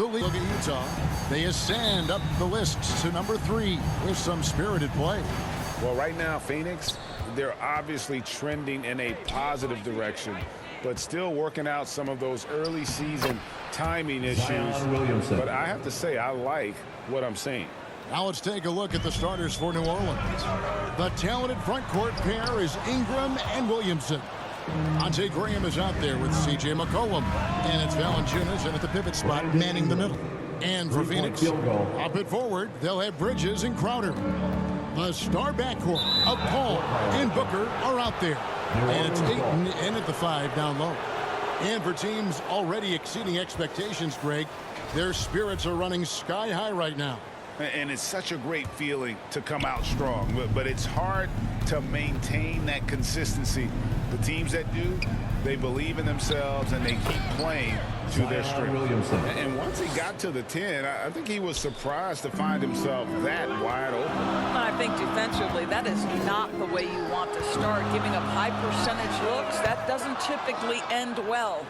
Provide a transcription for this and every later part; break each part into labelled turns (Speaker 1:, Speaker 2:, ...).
Speaker 1: the lead. Look at Utah. They ascend up the list to number 3 with some spirited play.
Speaker 2: Well, right now, Phoenix, they're obviously trending in a positive direction, but still working out some of those early season timing issues. But I have to say, I like what I'm seeing.
Speaker 1: Now let's take a look at the starters for New Orleans. The talented front court pair is Ingram and Williamson. Ante Graham is out there with C.J. McCollum. And it's Valanciunas in at the pivot spot, manning the middle. And for Phoenix, up and forward, they'll have Bridges and Crowder. The star backcourt of Paul and Booker are out there. And it's Ayton in at the 5 down low. And for teams already exceeding expectations, Greg, their spirits are running sky high right now.
Speaker 2: And it's such a great feeling to come out strong, but it's hard to maintain that consistency. The teams that do, they believe in themselves and they keep playing to their strength. And once he got to the 10, I think he was surprised to find himself that wide open.
Speaker 3: I think defensively, that is not the way you want to start. Giving up high percentage looks, that doesn't typically end well.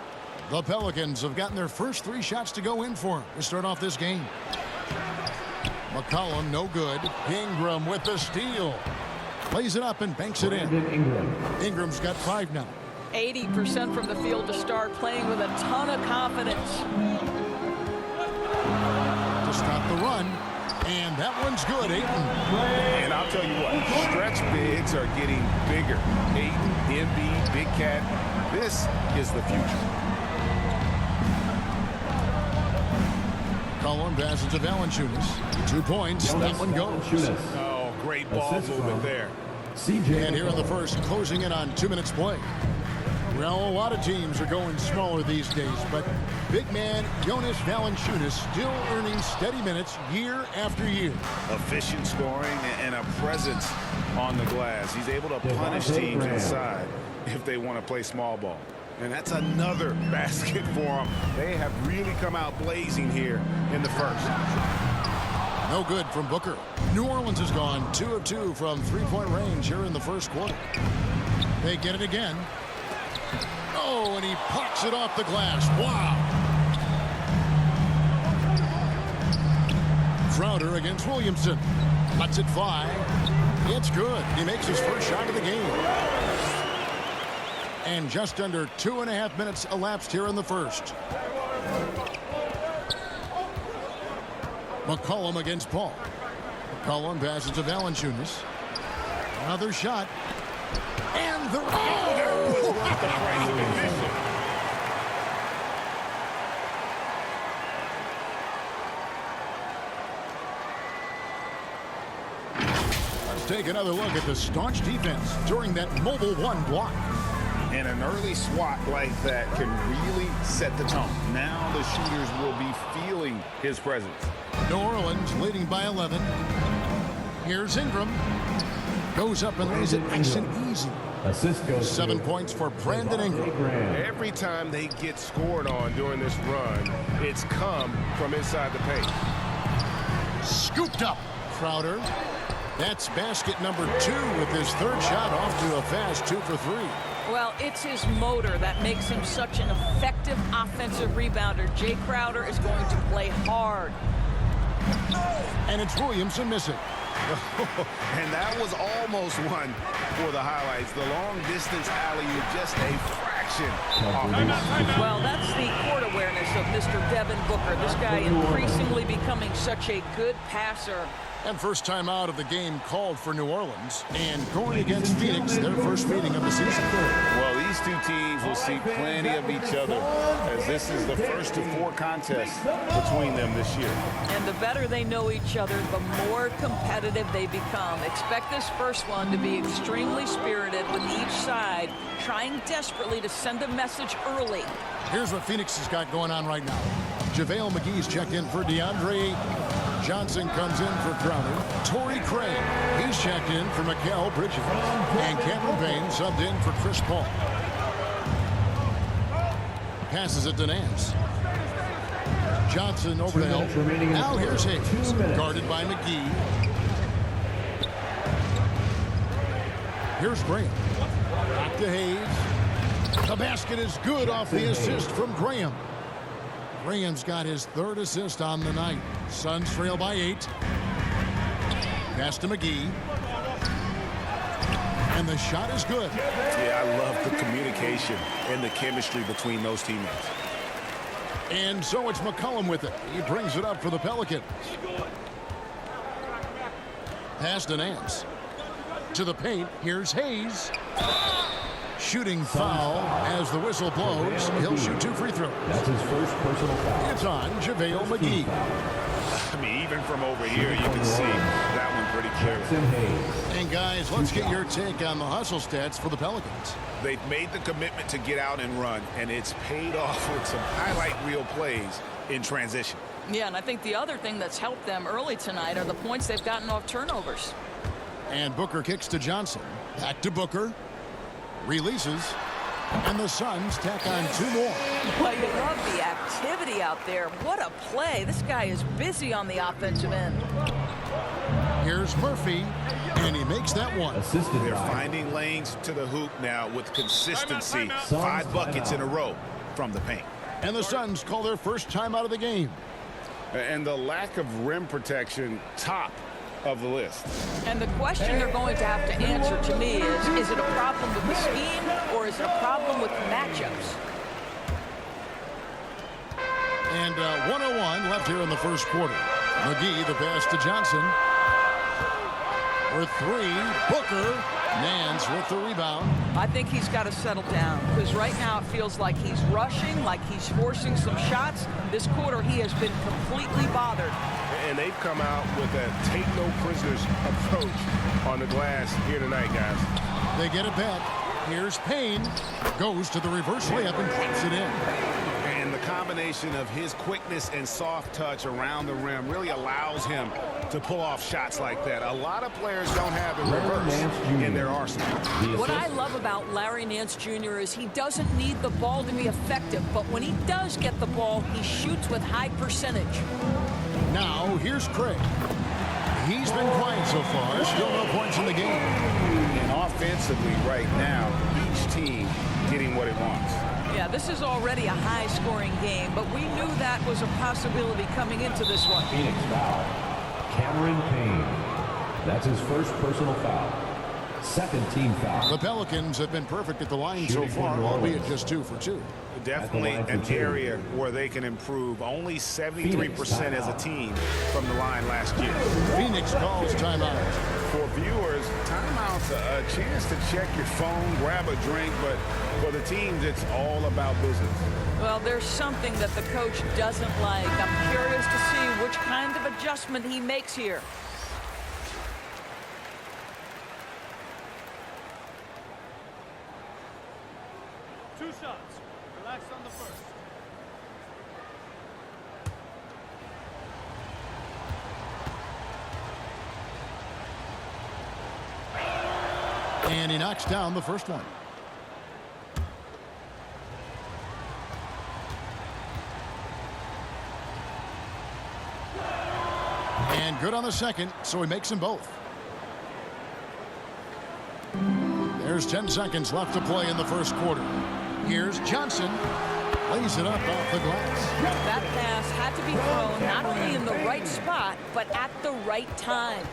Speaker 1: The Pelicans have gotten their first 3 shots to go in for to start off this game. McCollum, no good. Ingram with the steal. Plays it up and banks it in. Ingram's got 5 now.
Speaker 3: 80% from the field to start, playing with a ton of confidence.
Speaker 1: To stop the run. And that one's good, Ayton.
Speaker 2: And I'll tell you what, stretch bigs are getting bigger. Ayton, Embiid, Big Cat. This is the future.
Speaker 1: Colin passes to Valanciunas. 2 points. That one goes.
Speaker 2: Oh, great ball movement there.
Speaker 1: And here in the first, closing in on 2 minutes play. Well, a lot of teams are going smaller these days, but big man Jonas Valanciunas still earning steady minutes year after year.
Speaker 2: Efficient scoring and a presence on the glass. He's able to punish teams inside if they want to play small ball. And that's another basket for them. They have really come out blazing here in the first.
Speaker 1: No good from Booker. New Orleans has gone 2 of 2 from 3-point range here in the first quarter. They get it again. Oh, and he pucks it off the glass. Wow. Crowder against Williamson. Lets it fly. It's good. He makes his first shot of the game. And just under 2.5 minutes elapsed here in the first. McCollum against Paul. McCollum passes to Valanciunas. Another shot. And the... Let's take another look at the staunch defense during that mobile 1 block.
Speaker 2: And an early swat like that can really set the tone. Now the shooters will be feeling his presence.
Speaker 1: New Orleans leading by 11. Here's Ingram. Goes up and lays it nice and easy. 7 points for Brandon Ingram.
Speaker 2: Every time they get scored on during this run, it's come from inside the paint.
Speaker 1: Scooped up. Crowder. That's basket number 2 with his 3rd shot off to a fast 2 for 3.
Speaker 3: Well, it's his motor that makes him such an effective offensive rebounder. Jay Crowder is going to play hard.
Speaker 1: And it's Williamson missing.
Speaker 2: And that was almost one for the highlights. The long-distance alley-oop, just a fraction.
Speaker 3: Well, that's the court awareness of Mr. Devin Booker. This guy increasingly becoming such a good passer.
Speaker 1: And first time out of the game called for New Orleans. And going against Phoenix, their first meeting of the season.
Speaker 2: Well, these two teams will see plenty of each other, as this is the first of 4 contests between them this year.
Speaker 3: And the better they know each other, the more competitive they become. Expect this first one to be extremely spirited, with each side trying desperately to send a message early.
Speaker 1: Here's what Phoenix has got going on right now. JaVale McGee's checked in for DeAndre Ayton. Johnson comes in for Crowder. Torrey Craig, he's checked in for Mikal Bridges. And Cameron Payne subbed in for Chris Paul. Passes it to Nance. Johnson over to help. Now here's Hayes, guarded by McGee. Here's Graham. Back to Hayes. The basket is good off the assist from Graham. Graham's got his 3rd assist on the night. Suns trail by 8. Pass to McGee. And the shot is good.
Speaker 2: Yeah, I love the communication and the chemistry between those teammates.
Speaker 1: And so it's McCollum with it. He brings it up for the Pelicans. Pass to Nance. To the paint. Here's Hayes. Shooting foul as the whistle blows. He'll shoot 2 free throws.
Speaker 4: That's his first personal foul.
Speaker 1: It's on JaVale McGee.
Speaker 2: I mean, even from over here, you can see that one pretty clearly.
Speaker 1: And guys, let's get your take on the hustle stats for the Pelicans.
Speaker 2: They've made the commitment to get out and run, and it's paid off with some highlight reel plays in transition.
Speaker 3: Yeah, and I think the other thing that's helped them early tonight are the points they've gotten off turnovers.
Speaker 1: And Booker kicks to Johnson. Back to Booker. Releases. And the Suns tack on 2 more.
Speaker 3: Well, you love the activity out there. What a play. This guy is busy on the offensive end.
Speaker 1: Here's Murphy. And he makes that one.
Speaker 4: Assisted
Speaker 2: They're
Speaker 4: by
Speaker 2: finding lanes to the hoop now with consistency. 5 buckets in a row from the paint.
Speaker 1: And the Suns call their first time out of the game.
Speaker 2: And the lack of rim protection, top of the list.
Speaker 3: And the question they're going to have to answer to me is it a problem with the scheme or is it a problem with matchups?
Speaker 1: And 1:01 left here in the first quarter. McGee, the pass to Johnson. For 3, Booker. Nance with the rebound.
Speaker 3: I think he's got to settle down because right now it feels like he's rushing, like he's forcing some shots. This quarter he has been completely bothered.
Speaker 2: And they've come out with a take no prisoners approach on the glass here tonight, guys.
Speaker 1: They get it back. Here's Payne. Goes to the reverse layup and puts it in.
Speaker 2: And the combination of his quickness and soft touch around the rim really allows him to pull off shots like that. A lot of players don't have the reverse in their arsenal.
Speaker 3: What I love about Larry Nance Jr. is he doesn't need the ball to be effective, but when he does get the ball, he shoots with high percentage.
Speaker 1: Now, here's Craig. He's been quiet so far. Still no points in the game.
Speaker 2: And offensively right now, each team getting what it wants.
Speaker 3: Yeah, this is already a high-scoring game, but we knew that was a possibility coming into this one.
Speaker 4: Phoenix foul. Cameron Payne. That's his first personal foul. 2nd team foul.
Speaker 1: The Pelicans have been perfect at the line so far, albeit just 2 for 2.
Speaker 2: Definitely an area where they can improve. Only 73% as a team from the line last year.
Speaker 1: Phoenix calls timeout.
Speaker 2: For viewers, timeout's a chance to check your phone, grab a drink, but for the teams, it's all about business.
Speaker 3: Well, there's something that the coach doesn't like. I'm curious to see which kind of adjustment he makes here.
Speaker 5: Two shots. Relax on the first.
Speaker 1: And he knocks down the first one. And good on the second, so he makes them both. There's 10 seconds left to play in the first quarter. Here's Johnson. Lays it up off the glass.
Speaker 3: That pass had to be thrown not only in the right spot, but at the right time.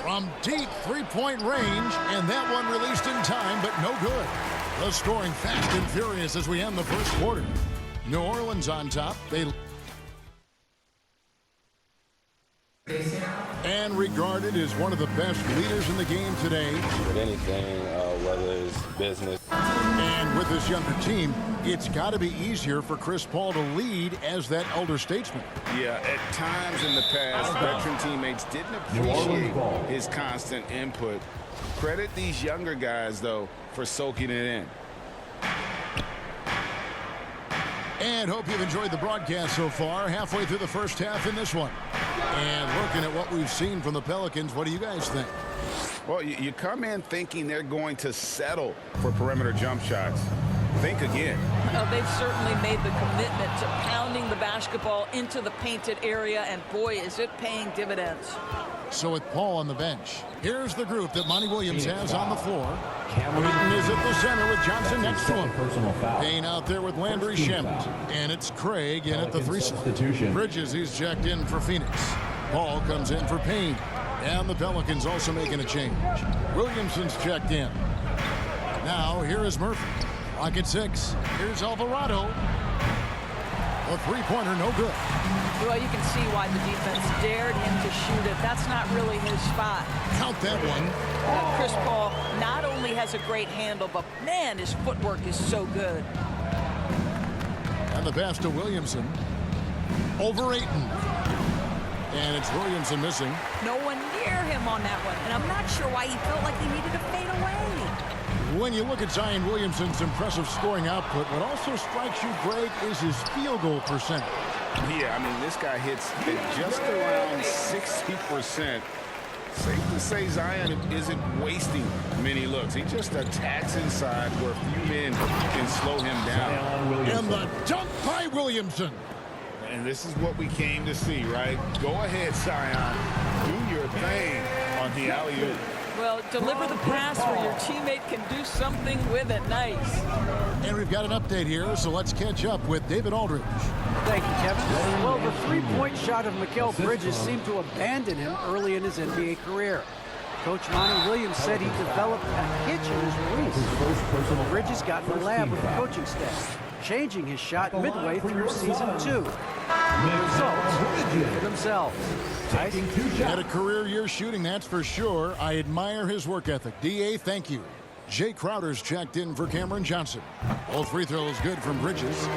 Speaker 1: From deep 3-point range, and that one released in time, but no good. The scoring fast and furious as we end the first quarter. New Orleans on top. And regarded as one of the best leaders in the game today.
Speaker 6: With anything, whether it's business.
Speaker 1: And with this younger team, it's got to be easier for Chris Paul to lead as that elder statesman.
Speaker 2: Yeah, at times in the past, veteran teammates didn't appreciate his constant input. Credit these younger guys, though, for soaking it in.
Speaker 1: And hope you've enjoyed the broadcast so far. Halfway through the first half in this one. And looking at what we've seen from the Pelicans, what do you guys think?
Speaker 2: Well, you come in thinking they're going to settle for perimeter jump shots. Think again.
Speaker 3: Well, they've certainly made the commitment to pounding the basketball into the painted area, and boy, is it paying dividends.
Speaker 1: So with Paul on the bench, here's the group that Monty Williams has on the floor.
Speaker 4: Cameron
Speaker 1: Eaton is at the center with Johnson next to him.
Speaker 4: personal foul.
Speaker 1: Payne out there with Landry Shamet. And it's Craig in at the 3 slot.
Speaker 4: Substitution.
Speaker 1: Bridges, he's checked in for Phoenix. Paul comes in for Payne. And the Pelicans also making a change. Williamson's checked in. Now, here is Murphy. Lock at 6. Here's Alvarado. A three-pointer, no good.
Speaker 3: Well, you can see why the defense dared him to shoot it. That's not really his spot.
Speaker 1: Count that one.
Speaker 3: Chris Paul not only has a great handle, but man, his footwork is so good.
Speaker 1: And the pass to Williamson. Over Ayton. And it's Williamson missing.
Speaker 3: No one near him on that one. And I'm not sure why he felt like he needed to fade away.
Speaker 1: When you look at Zion Williamson's impressive scoring output, what also strikes you, Greg, is his field goal percentage.
Speaker 2: Yeah, I mean, this guy hits at just around 60%. Safe to say Zion isn't wasting many looks. He just attacks inside where few men can slow him down.
Speaker 1: And the dunk by Williamson.
Speaker 2: And this is what we came to see, right? Go ahead, Zion. Do your thing on the alley-oop.
Speaker 3: Well, deliver the pass where your teammate can do something with it. Nice.
Speaker 1: And we've got an update here, so let's catch up with David Aldridge.
Speaker 7: Thank you, Kevin. Well, the three-point shot of Mikal Bridges seemed to abandon him early in his NBA career. Coach Monty Williams said he developed a hitch in his release. Bridges got in the lab with the coaching staff, changing his shot midway through season 2. The results speak for themselves.
Speaker 1: Had a career year shooting, that's for sure. I admire his work ethic. D.A., thank you. Jay Crowder's checked in for Cameron Johnson. All free throws good from Bridges.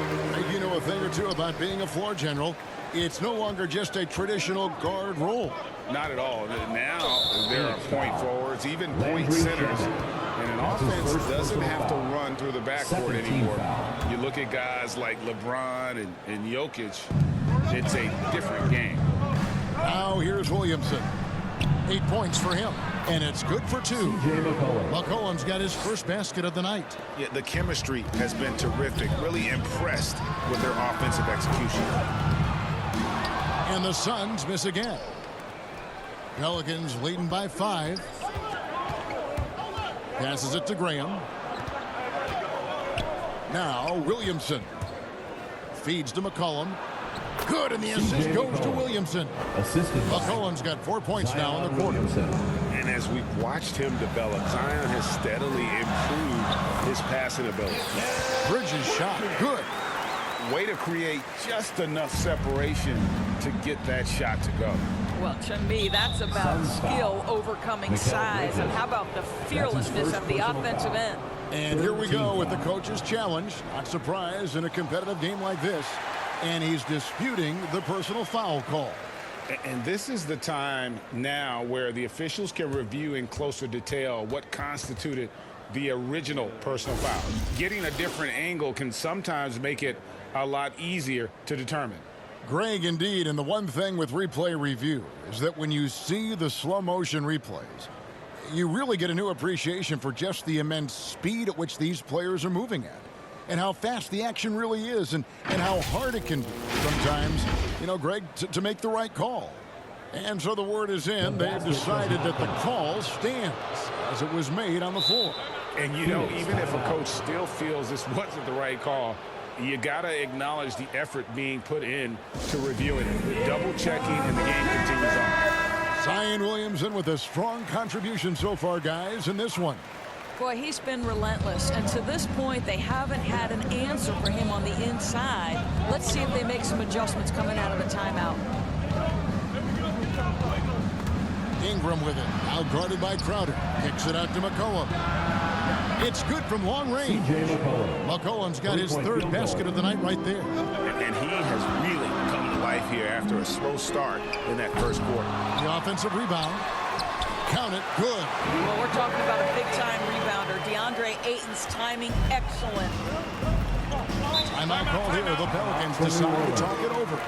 Speaker 1: You know a thing or two about being a floor general. It's no longer just a traditional guard role.
Speaker 2: Not at all. Now there are point forwards, even point centers. And an offense doesn't have to run through the backcourt anymore. You look at guys like LeBron and Jokic, it's a different game.
Speaker 1: Now here's Williamson. 8 points for him. And it's good for 2. McCollum's got his first basket of the night.
Speaker 2: Yeah, the chemistry has been terrific. Really impressed with their offensive execution.
Speaker 1: And the Suns miss again. Pelicans leading by 5. Passes it to Graham. Now Williamson. Feeds to McCollum. Good, and the assist goes to Williamson. McCollum's got 4 points now in the quarter.
Speaker 2: And as we've watched him develop, Zion has steadily improved his passing ability.
Speaker 1: Bridges shot, good.
Speaker 2: Way to create just enough separation to get that shot to go.
Speaker 3: Well, to me, that's about skill overcoming size. And how about the fearlessness of the offensive end?
Speaker 1: And here we go with the coach's challenge. Not surprised in a competitive game like this. And he's disputing the personal foul call.
Speaker 2: And this is the time now where the officials can review in closer detail what constituted the original personal foul. Getting a different angle can sometimes make it a lot easier to determine.
Speaker 1: Greg, indeed, and the one thing with replay review is that when you see the slow motion replays, you really get a new appreciation for just the immense speed at which these players are moving at. And how fast the action really is, and how hard it can be sometimes, you know, Greg, to make the right call. And so the word is in. They've decided that the call stands as it was made on the floor.
Speaker 2: And, you know, even if a coach still feels this wasn't the right call, you got to acknowledge the effort being put in to review it. Double-checking, and the game continues on.
Speaker 1: Zion Williamson with a strong contribution so far, guys, in this one.
Speaker 3: Boy, he's been relentless, and to this point, they haven't had an answer for him on the inside. Let's see if they make some adjustments coming out of the timeout.
Speaker 1: Ingram with it, out guarded by Crowder. Kicks it out to McCollum. It's good from long range. McCollum's got his 3rd basket of the night right there.
Speaker 2: And he has really come to life here after a slow start in that first quarter.
Speaker 1: The offensive rebound. Count it, good.
Speaker 3: Well, we're talking about a big-time rebounder. DeAndre Ayton's timing, excellent.
Speaker 1: Timeout called here. The Pelicans decide to talk it over.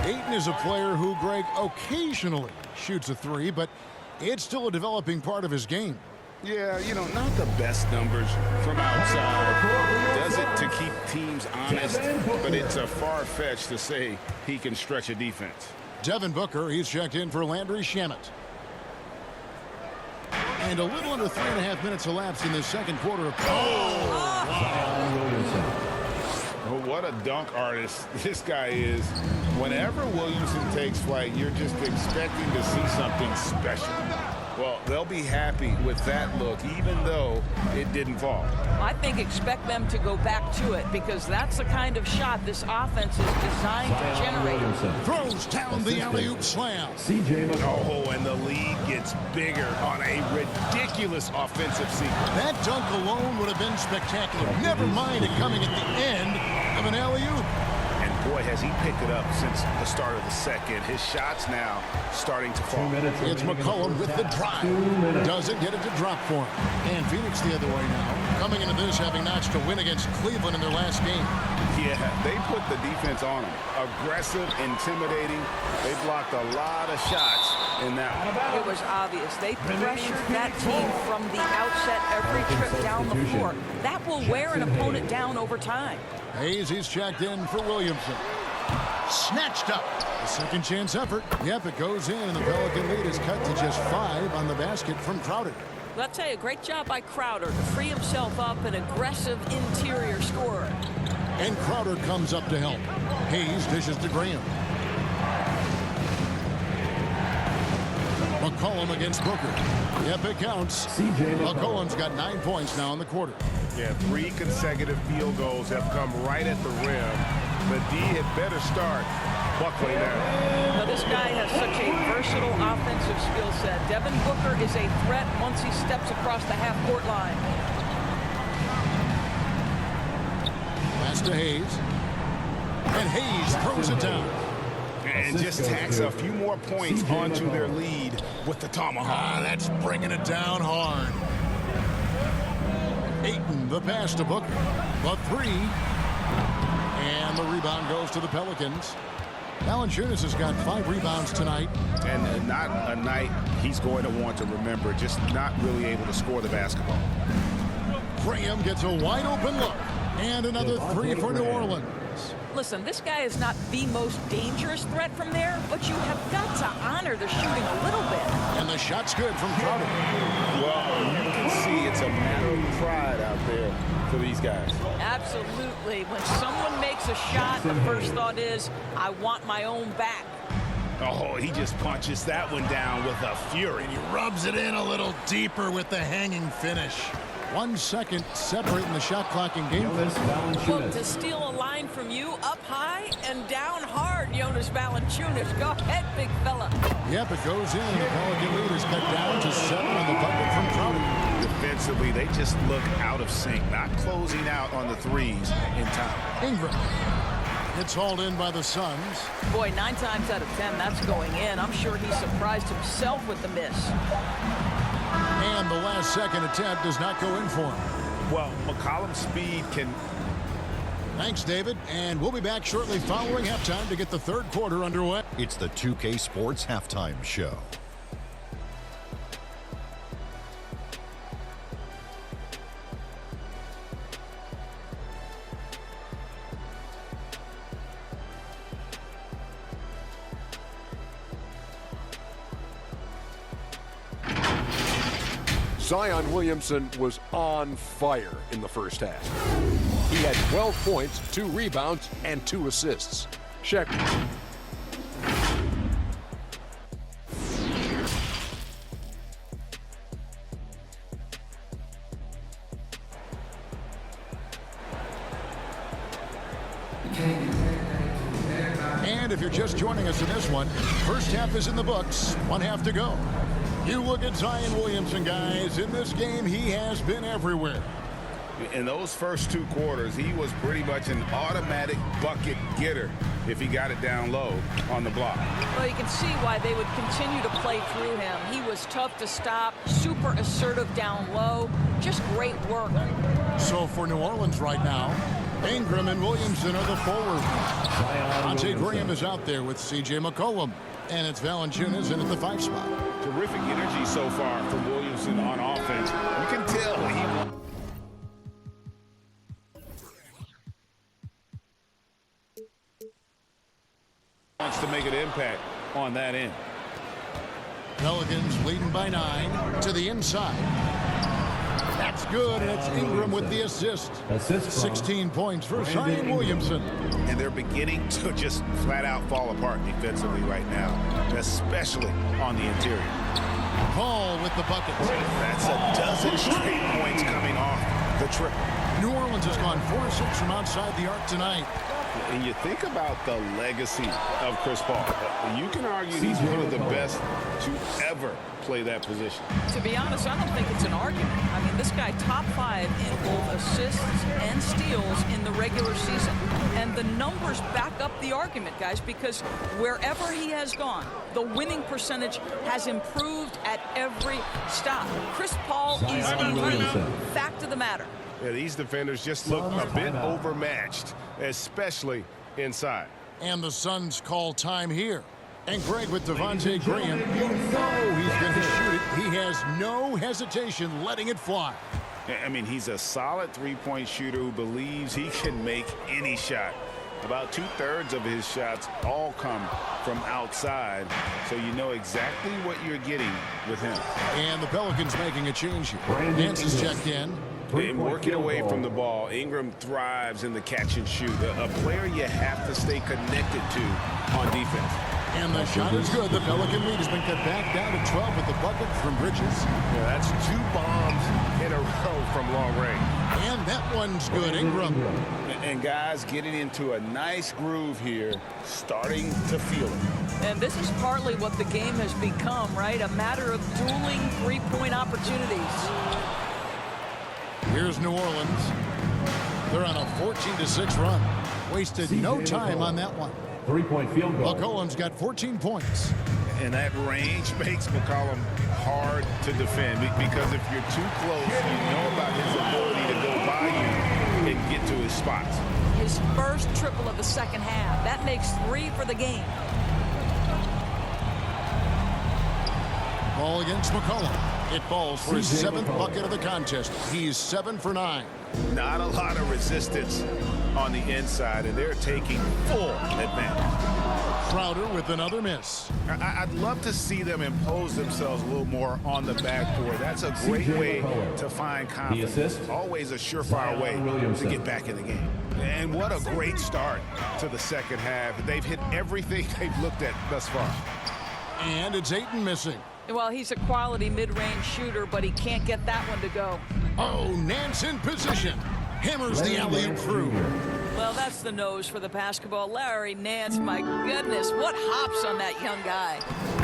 Speaker 1: Ayton is a player who, Greg, occasionally shoots a 3, but it's still a developing part of his game.
Speaker 2: Yeah, you know, not the best numbers from outside. Does it to keep teams honest, but it's a far-fetched to say he can stretch a defense.
Speaker 1: Devin Booker, he's checked in for Landry Shamet. And a little under 3.5 minutes elapsed in the second quarter.
Speaker 4: Zion Williamson.
Speaker 2: Oh, what a dunk artist this guy is. Whenever Williamson takes flight, you're just expecting to see something special. Well, they'll be happy with that look, even though it didn't fall.
Speaker 3: I think expect them to go back to it because that's the kind of shot this offense is designed to
Speaker 4: Zion
Speaker 3: generate.
Speaker 4: Williamson.
Speaker 1: Throws down the alley-oop slam.
Speaker 4: CJ McCollum.
Speaker 2: Oh, and the lead gets bigger on a ridiculous offensive sequence.
Speaker 1: That dunk alone would have been spectacular. Never mind it coming at the end of an alley-oop.
Speaker 2: And boy, has he picked it up since the start of the second. His shots now starting to fall.
Speaker 4: 2 minutes
Speaker 1: It's
Speaker 4: remaining in
Speaker 1: McCollum with the
Speaker 4: first half.
Speaker 1: drive.
Speaker 4: 2 minutes.
Speaker 1: Doesn't get it to drop for him. And Phoenix the other way now. Coming into this having notched a win against Cleveland in their last game.
Speaker 2: Yeah, they put the defense on him. Aggressive, intimidating. They blocked a lot of shots in that one.
Speaker 3: It was obvious. They pressured that team from the outset every trip down the floor. That will wear an opponent down over time.
Speaker 1: Hayes, he's checked in for Williamson. Snatched up. A second chance effort. Yep, it goes in, and the Pelican lead is cut to just 5 on the basket from Crowder.
Speaker 3: But I'll tell you, great job by Crowder to free himself up, an aggressive interior scorer.
Speaker 1: And Crowder comes up to help. Hayes dishes to Graham. McCollum against Booker. Yep, it counts.
Speaker 4: CJ
Speaker 1: McCollum's got 9 points now in the quarter.
Speaker 2: Yeah, 3 consecutive field goals have come right at the rim. The D had better start buckling now.
Speaker 3: Now, this guy has such a versatile offensive skill set. Devin Booker is a threat once he steps across the half-court line.
Speaker 1: Pass to Hayes. And Hayes throws it down.
Speaker 2: And just tacks a few more points onto their lead with the tomahawk.
Speaker 1: That's bringing it down hard. Ayton, the pass to Booker. The 3. And the rebound goes to the Pelicans. Valanciunas has got 5 rebounds tonight.
Speaker 2: And not a night he's going to want to remember, just not really able to score the basketball.
Speaker 1: Graham gets a wide open look. And another 3 for New Orleans.
Speaker 3: Listen, this guy is not the most dangerous threat from there, but you have got to honor the shooting a little bit.
Speaker 1: And the shot's good from Crowder.
Speaker 2: Well, you can see it's a matter of pride out there for these guys.
Speaker 3: Absolutely. When someone makes a shot, the first thought is, I want my own back.
Speaker 2: Oh, he just punches that one down with a fury.
Speaker 1: He rubs it in a little deeper with the hanging finish. 1 second separating the shot clock in game.
Speaker 4: Jonas
Speaker 3: Look, to
Speaker 4: Valanciunas.
Speaker 3: steal a line from you, up high and down hard, Jonas Valanciunas. Go ahead, big fella.
Speaker 1: Yep, it goes in. The Pelican lead is cut down to 7 on the bucket from Crowder.
Speaker 2: Defensively, they just look out of sync, not closing out on the threes in time.
Speaker 1: Ingram. It's hauled in by the Suns.
Speaker 3: Boy, 9 times out of 10, that's going in. I'm sure he surprised himself with the miss.
Speaker 1: And the last second attempt does not go in for him.
Speaker 2: Well, McCollum's speed can...
Speaker 1: Thanks, David. And we'll be back shortly following halftime to get the third quarter underway.
Speaker 8: It's the 2K Sports Halftime Show.
Speaker 9: Zion Williamson was on fire in the first half. He had 12 points, 2 rebounds, and 2 assists. Check.
Speaker 1: And if you're just joining us in this one, first half is in the books, 1 half to go. You look at Zion Williamson, guys. In this game, he has been everywhere.
Speaker 2: In those first 2 quarters, he was pretty much an automatic bucket getter if he got it down low on the block.
Speaker 3: Well, you can see why they would continue to play through him. He was tough to stop, super assertive down low, just great work.
Speaker 1: So for New Orleans right now, Ingram and Williamson are the forwards. Monte Graham is out there with C.J. McCollum. And it's Valanciunas in at the 5 spot.
Speaker 2: Terrific energy so far from Williamson on offense. You can tell he wants to make an impact on that end.
Speaker 1: Pelicans leading by 9 to the inside. That's good, and it's Ingram with the assist. 16 points for Zion Williamson.
Speaker 2: And they're beginning to just flat out fall apart defensively right now, especially on the interior.
Speaker 1: Paul with the bucket.
Speaker 2: That's a dozen straight points coming off the triple.
Speaker 1: New Orleans has gone 4-6 from outside the arc tonight.
Speaker 2: And you think about the legacy of Chris Paul. You can argue he's one of the best to ever play that position.
Speaker 3: To be honest, I don't think it's an argument. I mean, this guy top 5 in both assists and steals in the regular season. And the numbers back up the argument, guys, because wherever he has gone, the winning percentage has improved at every stop. Chris Paul is elite. Fact of the matter.
Speaker 2: Yeah, these defenders just look a bit overmatched, especially inside.
Speaker 1: And the Suns call time here. And Greg with Devontae Graham, you know he's going to shoot it. He has no hesitation letting it fly.
Speaker 2: I mean, he's a solid three-point shooter who believes he can make any shot. About 2/3 of his shots all come from outside, so you know exactly what you're getting with him.
Speaker 1: And the Pelicans making a change here. Nance is checked in.
Speaker 2: And working away from the ball, Ingram thrives in the catch and shoot. A player you have to stay connected to on defense.
Speaker 1: And the shot is good. The Pelican lead has been cut back down to 12 with the bucket from Bridges.
Speaker 2: Yeah, that's 2 bombs in a row from long range.
Speaker 1: And that one's good, Ingram.
Speaker 2: And guys getting into a nice groove here, starting to feel it.
Speaker 3: And this is partly what the game has become, right? A matter of dueling three-point opportunities.
Speaker 1: Here's New Orleans. They're on a 14-6 run. Wasted no time on that one.
Speaker 4: 3-point field goal.
Speaker 1: McCollum's got 14 points.
Speaker 2: And that range makes McCollum hard to defend because if you're too close, you know about his ability to go by you and get to his spots.
Speaker 3: His first triple of the second half. That makes 3 for the game.
Speaker 1: Ball against McCollum. It falls for his 7th bucket of the contest. He's 7 for 9.
Speaker 2: Not a lot of resistance on the inside, and they're taking full advantage.
Speaker 1: Crowder with another miss.
Speaker 2: I'd love to see them impose themselves a little more on the backboard. That's a great way to find confidence. Always a surefire way to get back in the game. And what a great start to the second half. They've hit everything they've looked at thus far.
Speaker 1: And it's Ayton missing.
Speaker 3: Well, he's a quality mid-range shooter, but he can't get that one to go.
Speaker 1: Oh, Nance in position. Hammers the alley-oop through.
Speaker 3: Well, that's the nose for the basketball. Larry Nance, my goodness, what hops on that young guy.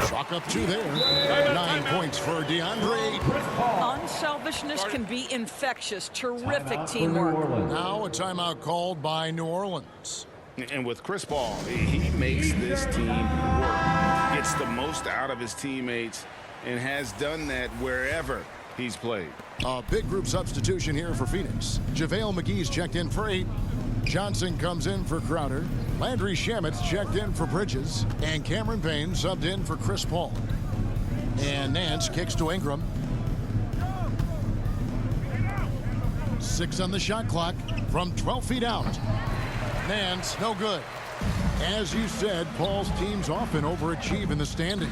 Speaker 1: Chalk up 2 there. 9 points for DeAndre Ayton.
Speaker 3: Unselfishness can be infectious. Terrific teamwork.
Speaker 1: Now a timeout called by New Orleans.
Speaker 2: And with Chris Paul, he makes this team work. Gets the most out of his teammates and has done that wherever he's played.
Speaker 1: A big group substitution here for Phoenix. JaVale McGee's checked in for 8. Johnson comes in for Crowder. Landry Shamet's checked in for Bridges. And Cameron Payne subbed in for Chris Paul. And Nance kicks to Ingram. 6 on the shot clock from 12 feet out. Nance, no good. As you said, Paul's teams often overachieve in the standings.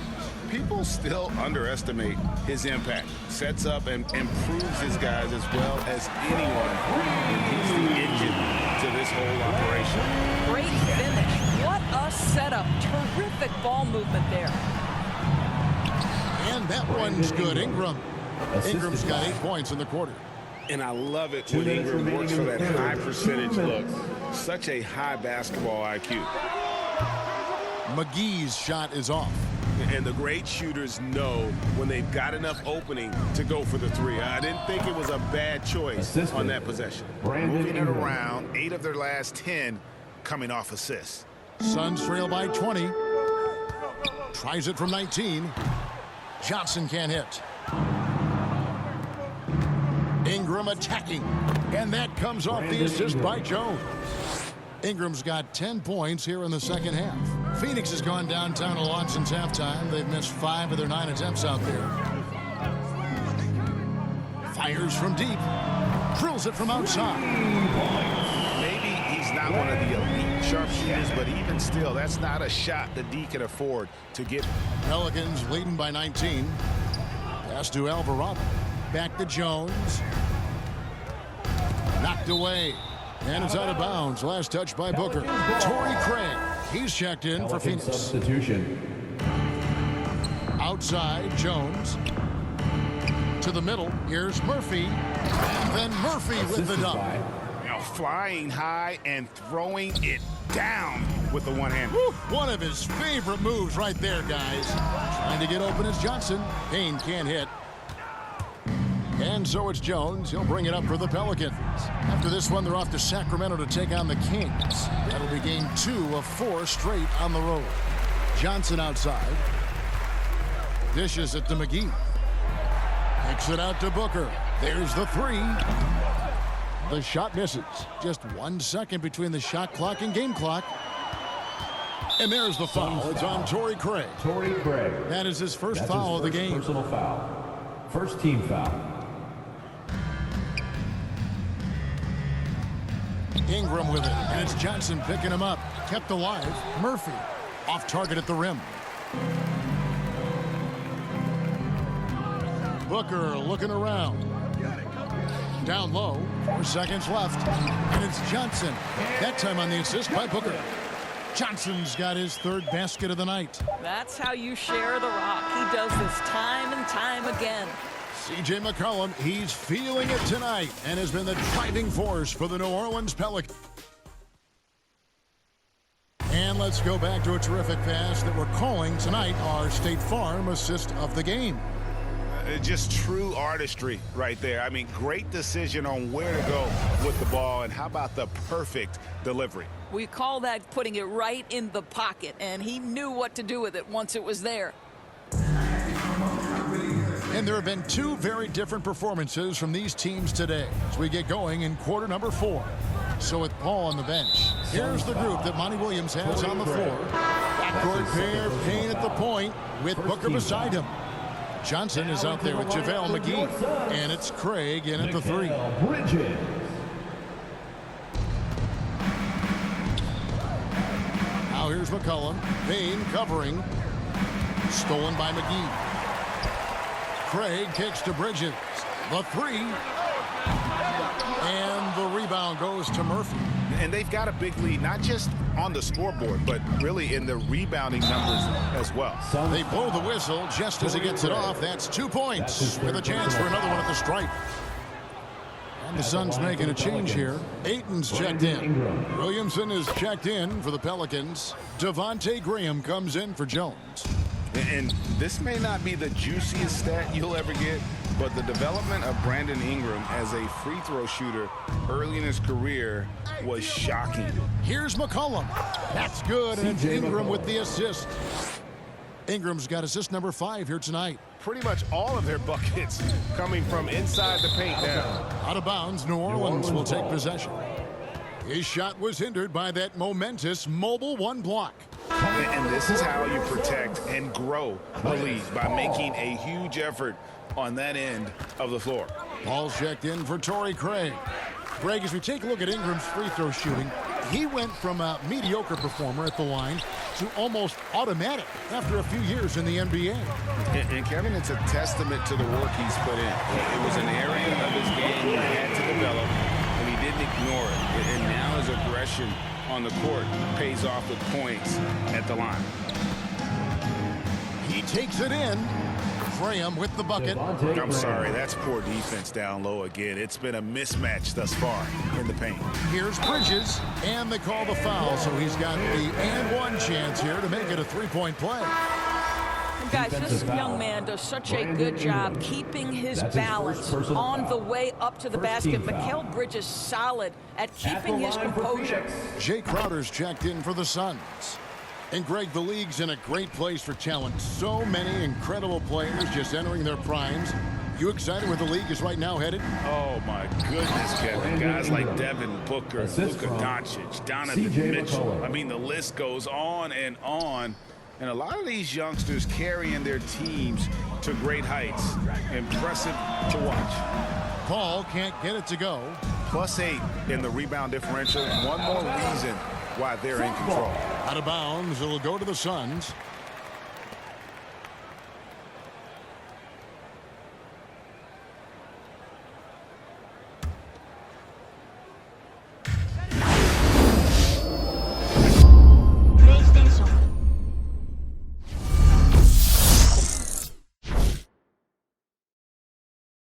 Speaker 2: People still underestimate his impact. Sets up and improves his guys as well as anyone. He's the engine to this whole operation.
Speaker 3: Great finish. What a setup. Terrific ball movement there.
Speaker 1: And that one's good. Ingram's got 8 points in the quarter.
Speaker 2: And I love it when Ingram works for that high percentage look. Such a high basketball IQ.
Speaker 1: McGee's shot is off.
Speaker 2: And the great shooters know when they've got enough opening to go for the 3. I didn't think it was a bad choice on that possession. Moving it around, 8 of their last 10 coming off assists.
Speaker 1: Suns trail by 20. Tries it from 19. Johnson can't hit. Ingram attacking. And that comes off the assist by Jones. Ingram's got 10 points here in the second half. Phoenix has gone downtown a lot since halftime. They've missed 5 of their 9 attempts out there. Fires from deep. Drills it from outside.
Speaker 2: Maybe he's not one of the elite sharpshooters, but even still, that's not a shot that D can afford to give.
Speaker 1: Pelicans leading by 19. Pass to Alvarado. Back to Jones. Knocked away. And it's out of bounds. Last touch by Booker. Torrey Craig. He's checked in for
Speaker 4: Pelican
Speaker 1: Phoenix.
Speaker 4: substitution.
Speaker 1: Outside, Jones. To the middle. Here's Murphy. And then Murphy with the
Speaker 4: Assisted
Speaker 1: dunk.
Speaker 4: by
Speaker 2: Flying high and throwing it down with the one hand.
Speaker 1: Woo, one of his favorite moves right there, guys. Trying to get open is Johnson. Payne can't hit. And so it's Jones. He'll bring it up for the Pelicans. After this one, they're off to Sacramento to take on the Kings. That'll be game 2 of 4 straight on the road. Johnson outside. Dishes it to McGee. Kicks it out to Booker. There's the 3. The shot misses. Just 1 second between the shot clock and game clock. And there's the foul. It's on Torrey Craig.
Speaker 4: Torrey Craig.
Speaker 1: That is his first
Speaker 4: That's
Speaker 1: foul of the
Speaker 4: his first
Speaker 1: game.
Speaker 4: Personal foul. First team foul.
Speaker 1: Ingram with it, and it's Johnson picking him up. Kept alive. Murphy off target at the rim. Booker looking around. Down low. 4 seconds left. And it's Johnson. That time on the assist by Booker. Johnson's got his 3rd basket of the night.
Speaker 3: That's how you share the rock. He does this time and time again.
Speaker 1: C.J. McCollum, he's feeling it tonight and has been the driving force for the New Orleans Pelicans. And let's go back to a terrific pass that we're calling tonight our State Farm assist of the game.
Speaker 2: Just true artistry right there. I mean, great decision on where to go with the ball, and how about the perfect delivery?
Speaker 3: We call that putting it right in the pocket, and he knew what to do with it once it was there.
Speaker 1: And there have been 2 very different performances from these teams today as we get going in quarter number 4. So with Paul on the bench, here's the group that Monty Williams has on the floor. Backcourt pair, Payne at the point with Booker beside him. Johnson is out there with JaVale McGee, and it's Craig in at the 3.
Speaker 4: Bridges.
Speaker 1: Now here's McCollum. Payne covering. Stolen by McGee. Craig kicks to Bridges. The 3. And the rebound goes to Murphy.
Speaker 2: And they've got a big lead, not just on the scoreboard, but really in the rebounding numbers as well.
Speaker 1: They blow the whistle just as he gets it off. That's 2 points with a chance for another one at the stripe. And the Suns making a change here. Ayton's checked in. Williamson is checked in for the Pelicans. Devontae Graham comes in for Jones.
Speaker 2: And this may not be the juiciest stat you'll ever get, but the development of Brandon Ingram as a free throw shooter early in his career was shocking.
Speaker 1: Here's McCollum. That's good, and it's Ingram with the assist. Ingram's got assist number 5 here tonight.
Speaker 5: Pretty much all of their buckets coming from inside the paint now.
Speaker 1: Out of bounds, New Orleans will take possession. His shot was hindered by that momentous mobile 1 block.
Speaker 2: And this is how you protect and grow the lead, by making a huge effort on that end of the floor.
Speaker 1: Ball's checked in for Torrey Craig. Greg, as we take a look at Ingram's free throw shooting, he went from a mediocre performer at the line to almost automatic after a few years in the NBA.
Speaker 2: And Kevin, it's a testament to the work he's put in. It was an area of his game he had to develop, and he didn't ignore it. And now his aggression on the court pays off with points at the line.
Speaker 1: He takes it in. Graham with the bucket.
Speaker 2: I'm sorry, that's poor defense down low again. It's been a mismatch thus far in the paint.
Speaker 1: Here's Bridges, and they call the foul, so he's got the and 1 chance here to make it a 3-point play.
Speaker 3: And guys, this young man does such a good job keeping his balance on the way up to the basket. Mikal Bridges solid at keeping his composure.
Speaker 1: Jay Crowder's checked in for the Suns. And Greg, the league's in a great place for talent. So many incredible players just entering their primes. You excited where the league is right now headed?
Speaker 2: Oh, my goodness, Kevin. Guys like Devin Booker, Luka Doncic, Donovan Mitchell. I mean, the list goes on. And a lot of these youngsters carrying their teams to great heights. Impressive to watch.
Speaker 1: Paul can't get it to go.
Speaker 2: +8 in the rebound differential. One more reason why they're in control.
Speaker 1: Out of bounds, it'll go to the Suns.